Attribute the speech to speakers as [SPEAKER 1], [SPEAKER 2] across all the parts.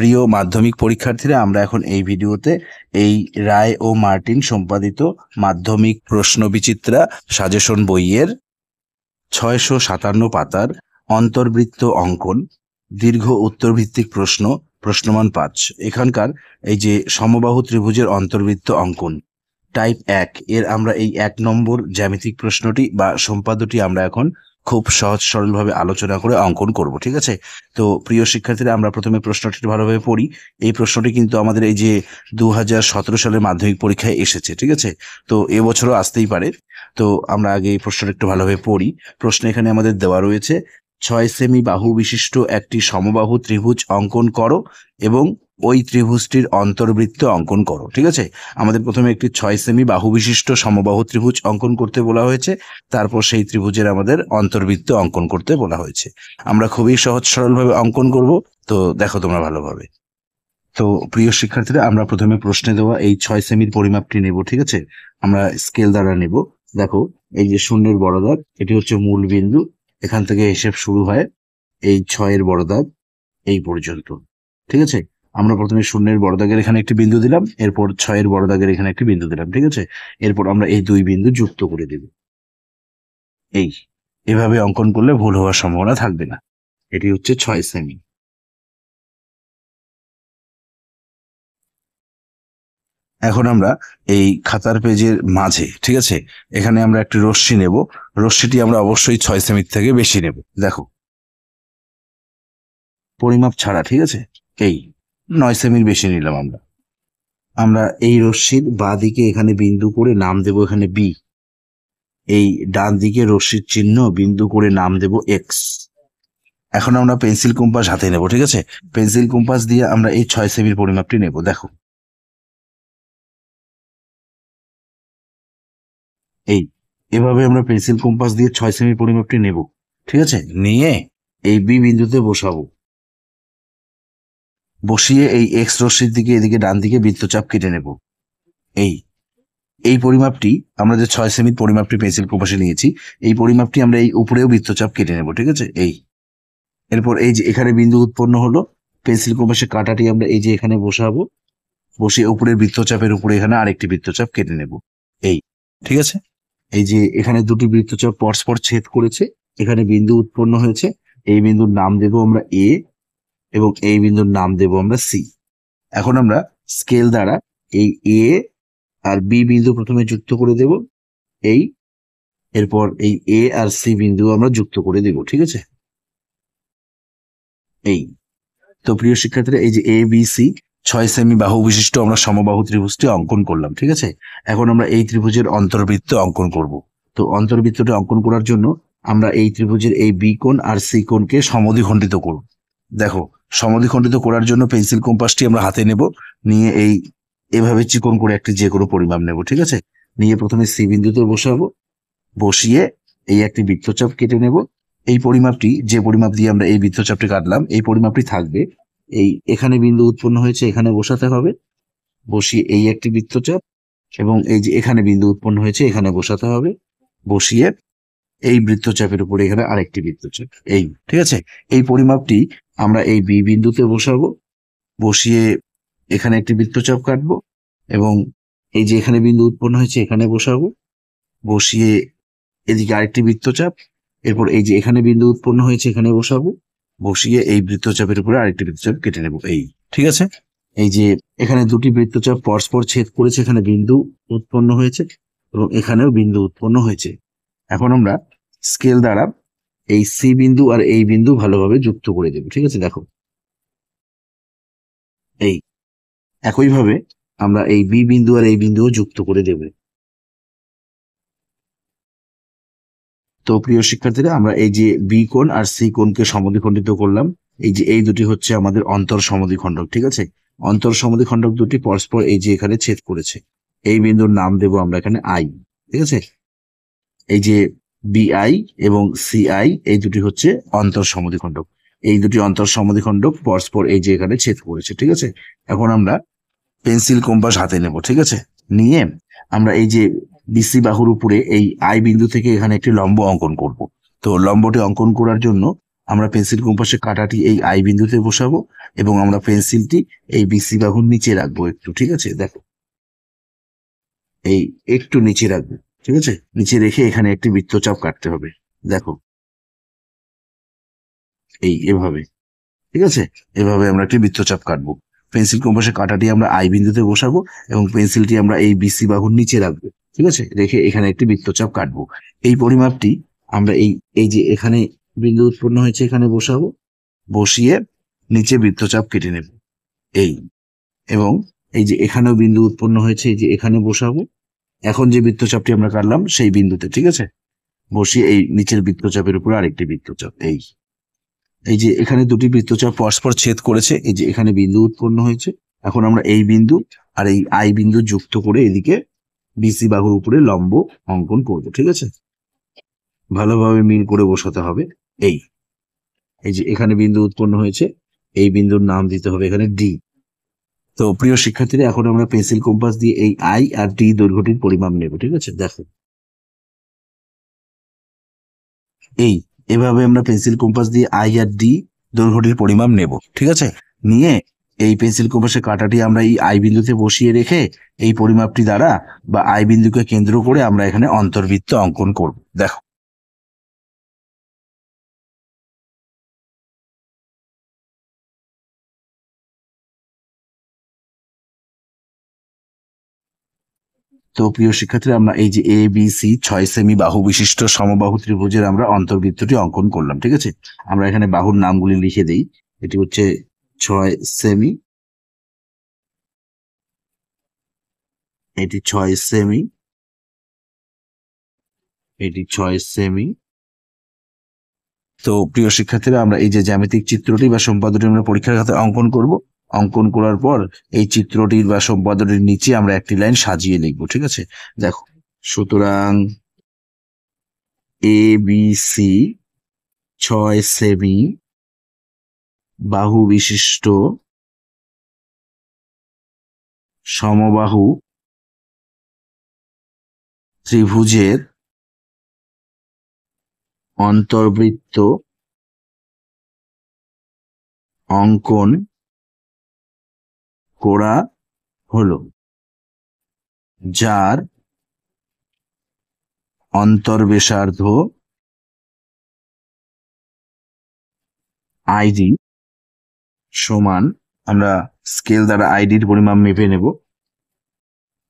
[SPEAKER 1] প্রিয় মাধ্যমিক পরীক্ষার্থীরা, আমরা এখন এই ভিডিওতে এই রায় ও মার্টিন সম্পাদিত মাধ্যমিক প্রশ্ন বিচিত্রা সাজেশন বইয়ের 657 পাতার অন্তর্বৃত্ত অঙ্কন, দীর্ঘ উত্তরভিত্তিক প্রশ্ন, প্রশ্নমান 5 এখানকার এই যে সমবাহু ত্রিভুজের অন্তর্বৃত্ত অঙ্কন টাইপ 1 এর আমরা এই 1 নম্বর জ্যামিতিক প্রশ্নটি বা সম্পাদ্যটি আমরা এখন খুব সহজ সরলভাবে আলোচনা করে অঙ্কন করব। ঠিক আছে, তো প্রিয় শিক্ষার্থীরা, আমরা প্রথমে প্রশ্নটি ভালোভাবে পড়ি। এই প্রশ্নটি কিন্তু আমাদের এই যে 2017 সালের মাধ্যমিক পরীক্ষায় এসেছে। ঠিক আছে, তো এবছরও আসতেই পারে। তো আমরা আগে এই প্রশ্নটা একটু ভালোভাবে পড়ি। প্রশ্ন এখানে আমাদের দেওয়া রয়েছে, 6 সেমি বাহু বিশিষ্ট একটি সমবাহু ত্রিভুজ অঙ্কন করো এবং ওই ত্রিভুজটির অন্তর্বৃত্ত অঙ্কন করো। ঠিক আছে, আমাদের প্রথমে একটি 6 সেমি বাহু বিশিষ্ট সমবাহু ত্রিভুজ অঙ্কন করতে বলা হয়েছে, তারপর সেই ত্রিভুজের আমাদের অন্তর্বৃত্ত অঙ্কন করতে বলা হয়েছে। আমরা খুবই সহজ সরলভাবে অঙ্কন করব, তো দেখো তোমরা ভালোভাবে। তো প্রিয় শিক্ষার্থীরা, আমরা প্রথমে প্রশ্নে দেওয়া এই 6 সেমির পরিমাপটি নেব। ঠিক আছে, আমরা স্কেল দ্বারা নেব। দেখো, এই যে শূন্যের বড় দাগ, এটি হচ্ছে মূল বিন্দু। এখান থেকে হিসেব শুরু হয় এই 6-এর বড় দাগ এই পর্যন্ত। ঠিক আছে, আমরা প্রথমে শূন্যের বড় দাগের এখানে একটি বিন্দু দিলাম, এরপর 6-এর বড় দাগের এখানে একটি বিন্দু দিলাম। ঠিক আছে, এরপর আমরা এই দুই বিন্দু যুক্ত করে দেব। এভাবে অঙ্কন করলে ভুল হওয়ার সম্ভাবনা থাকবে না। এটি হচ্ছে 6 সেমি। এখন আমরা এই খাতার পেজের মাঝে, ঠিক আছে, এখানে আমরা একটি রশ্মি নেব। রশ্মিটি আমরা অবশ্যই 6 সেমির থেকে বেশি নেব। দেখো, পরিমাপ ছাড়া। ঠিক আছে, এই 9 সেমির বেশি নিলাম আমরা। আমরা এই রশ্মির বাঁ দিকে এখানে বিন্দু করে নাম দেব এখানে বি। এই ডান দিকে রশ্মির চিহ্ন বিন্দু করে নাম দেব এক্স। এখন আমরা পেন্সিল কম্পাস হাতে নেব। ঠিক আছে, পেন্সিল কম্পাস দিয়ে আমরা এই 6 সেমির পরিমাপটি নেব। দেখো, এভাবে আমরা পেন্সিল কম্পাস দিয়ে 6 সেমি পরিমাপটি নেব। ঠিক আছে, নিয়ে এই বি বিন্দুতে বসাবো। বসিয়ে এই এক্স রশ্মির দিকে এদিকে ডান দিকে বৃত্তচাপ কেটে নেব। এই পরিমাপটি আমরা যে 6 সেমির পরিমাপটি পেন্সিল কম্পাসে নিয়েছি, এই পরিমাপটি আমরা এই উপরেও বৃত্তচাপ কেটে নেব। ঠিক আছে, এরপর এই যে এখানে বিন্দু উৎপন্ন হলো, পেন্সিল কম্পাসে কাঁটাটি আমরা এই যে এখানে বসাবো। বসিয়ে উপরের বৃত্তচাপের উপরে এখানে আরেকটি বৃত্তচাপ কেটে নেব। ঠিক আছে, এই যে এখানে দুটি বৃত্তচাপ পরস্পর ছেদ করেছে, এখানে বিন্দু উৎপন্ন হয়েছে। এই বিন্দুর নাম দেব আমরা এ এবং এই বিন্দুর নাম দেব আমরা সি। এখন আমরা স্কেল দ্বারা এই এ আর বি বিন্দু প্রথমে যুক্ত করে দেব। এরপর এই এ আর সি বিন্দু আমরা যুক্ত করে দেব। ঠিক আছে, তো প্রিয় শিক্ষার্থীরা, এই যে এ বি সি 6 সেমি বাহু বিশিষ্ট আমরা সমবাহু ত্রিভুজটি অঙ্কন করলাম। ঠিক আছে, এখন আমরা এই ত্রিভুজের অন্তর্বৃত্ত অঙ্কন করব। তো অন্তর্বৃত্তটা অঙ্কন করার জন্য আমরা এই ত্রিভুজের এই বি কোণ আর সি কোণকে সমদ্বিখণ্ডিত করব। দেখো, সমদ্বিখণ্ডিত করার জন্য পেন্সিল কম্পাসটি আমরা হাতে নেব, নিয়ে এভাবে চিকন করে একটি যে কোনো পরিমাপ নেব। ঠিক আছে, নিয়ে প্রথমে সি বিন্দুতে বসাবো। বসিয়ে এই একটি বৃত্তচাপ কেটে নেব। এই পরিমাপটি, যে পরিমাপ দিয়ে আমরা এই বৃত্তচাপটি কাটলাম, এই পরিমাপটি থাকবে। এখানে বিন্দু উৎপন্ন হয়েছে, এখানে বসাতে হবে। বসিয়ে এই একটি বৃত্তচাপ এবং এই যে এখানে বিন্দু উৎপন্ন হয়েছে, এখানে বসাতে হবে। বসিয়ে এই বৃত্তচাপের উপরে এখানে আরেকটি বৃত্তচাপ। ঠিক আছে, এই পরিমাপটি আমরা এই বি বিন্দুতে বসাবো। বসিয়ে এখানে একটি বৃত্তচাপ কাটবো এবং এই যে এখানে বিন্দু উৎপন্ন হয়েছে, এখানে বসাবো। বসিয়ে এদিকে আরেকটি বৃত্তচাপ। এরপর এই যে এখানে বিন্দু উৎপন্ন হয়েছে, এখানে বসাবো। বসিয়ে এই বৃত্তচাপের উপরে আরেকটি বৃত্তচাপ কেটে নেব। ঠিক আছে, এই যে এখানে দুটি বৃত্তচাপ পরস্পর ছেদ করেছে, এখানে বিন্দু উৎপন্ন হয়েছে এবং এখানেও বিন্দু উৎপন্ন হয়েছে। এখন আমরা স্কেল দ্বারা এই সি বিন্দু আর এই বিন্দু ভালোভাবে যুক্ত করে দেব। ঠিক আছে, দেখো, একইভাবে আমরা এই বি বিন্দু আর এই বিন্দুও যুক্ত করে দেব। তো প্রিয় শিক্ষার্থীরা, আমরা এই যে বি কোণ আর সি কোণকে সমদ্বিখণ্ডিত করলাম। এই যে এই দুটি হচ্ছে আমাদের অন্তর সমদ্বিখণ্ডক। ঠিক আছে, অন্তর সমদ্বিখণ্ডক দুটি পরস্পর এই যে এখানে ছেদ করেছে। এই বিন্দুর নাম দেব আমরা এখানে আই। ঠিক আছে, এই যে বিআই এবং সিআই এই দুটি হচ্ছে অন্তর সমদ্বিখণ্ডক। এই দুটি অন্তর সমদ্বিখণ্ডক পরস্পর এই যে এখানে ছেদ করেছে। ঠিক আছে, এখন আমরা পেন্সিল কম্পাস হাতে নেব। ঠিক আছে, নিয়ে আমরা এই যে বিসি বাহুর উপরে এই আই বিন্দু থেকে এখানে একটি লম্ব অঙ্কন করব। তো লম্বটি অঙ্কন করার জন্য আমরা পেন্সিল কম্পাসের কাঁটাটি এই আই বিন্দুতে বসাবো এবং আমরা পেন্সিলটি এই বিসি বাহুর নিচে রাখবো একটু, ঠিক আছে? দেখো, এই একটু নিচে রাখবো, ঠিক আছে? নিচে রেখে এখানে একটি বৃত্তচাপ কাটতে হবে। দেখো, এই এভাবে, ঠিক আছে? এভাবে আমরা একটি বৃত্তচাপ কাটবো। পেন্সিল কম্পাসের কাঁটাটি আমরা আই বিন্দুতে বসাবো এবং পেন্সিলটি আমরা এই বিসি বাহুর নিচে রাখবো, ঠিক আছে? রেখে এখানে একটি বৃত্তচাপ কাটবো। এই পরিমাপটি আমরা এই যে এখানে বিন্দু উৎপন্ন হয়েছে এখানে বসাবো, বসিয়ে নিচে বৃত্তচাপ কেটে নেব এই, এবং এই যে এখানেও বিন্দু উৎপন্ন হয়েছে এই যে এখানে বসাবো। এখন যে বৃত্তচাপটি আমরা কাটলাম সেই বিন্দুতে, ঠিক আছে? বসিয়ে এই নিচের বৃত্তচাপের উপরে আরেকটি বৃত্তচাপ, এই যে এখানে দুটি বৃত্তচাপ পরস্পর ছেদ করেছে, এই যে এখানে বিন্দু উৎপন্ন হয়েছে। এখন আমরা এই বিন্দু আর এই আই বিন্দু যুক্ত করে এদিকে বিসি বাহুর উপরে লম্ব অঙ্কন করব, ঠিক আছে? ভালোভাবে মিল করে বসাতে হবে। এই যে এখানে বিন্দু উৎপন্ন হয়েছে, এই বিন্দুর নাম দিতে হবে এখানে ডি। তো প্রিয় শিক্ষার্থীরা, এখন আমরা পেন্সিল কম্পাস দিয়ে এই আই আর ডি দৈর্ঘ্যটির পরিমাপ নেব, ঠিক আছে? দেখো, এভাবে আমরা পেন্সিল কম্পাস দিয়ে আই আর ডি দৈর্ঘ্যটির পরিমাপ নেব, ঠিক আছে? নিয়ে এই পেন্সিল কম্পাসের কাঁটাটি আমরা এই আই বিন্দুতে বসিয়ে রেখে এই পরিমাপটি দ্বারা বা আই বিন্দুকে কেন্দ্র করে আমরা এখানে অন্তর্বৃত্ত অঙ্কন করব। দেখো, তো প্রিয় শিক্ষার্থীরা, আমরা এই যে এ বি সি 6 সেমি বাহু বিশিষ্ট সমবাহু ত্রিভুজের আমরা অন্তর্বৃত্তটি অঙ্কন করলাম, ঠিক আছে? আমরা এখানে বাহুর নামগুলি লিখে দেই। এটি হচ্ছে 6 সেমি, এটি 6 সেমি, এটি 6 সেমি। তো প্রিয় শিক্ষার্থীরা, আমরা এই যে জ্যামিতিক চিত্রটি বা সম্পাদটি আমরা পরীক্ষার খাতায় অঙ্কন করব। অঙ্কন করার পর এই চিত্রটির বা সম্পাদটির নিচে আমরা একটি লাইন সাজিয়ে লিখবো, ঠিক আছে? দেখো, সুতরাং এ বি সি 6 সেমি বাহু বিশিষ্ট সমবাহু ত্রিভুজের অন্তর্বৃত্ত অঙ্কন করা হলো, যার অন্তর্ব্যাসার্ধ আইডি সমান, আমরা স্কেল দ্বারা আইডির পরিমাপ মেপে নেব,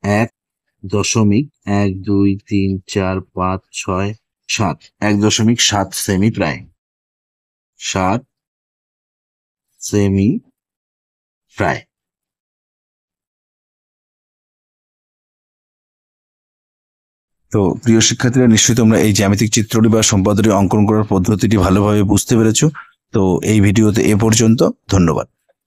[SPEAKER 1] 1.1234567 1.7 সেমি, প্রায় 7 সেমি প্রায়। তো প্রিয় শিক্ষার্থীরা, নিশ্চয়ই তোমরা এই জ্যামিতিক চিত্রটি বা সম্পাদটি অঙ্কন করার পদ্ধতিটি ভালোভাবে বুঝতে পেরেছো। তো এই ভিডিওতে এ পর্যন্ত, ধন্যবাদ।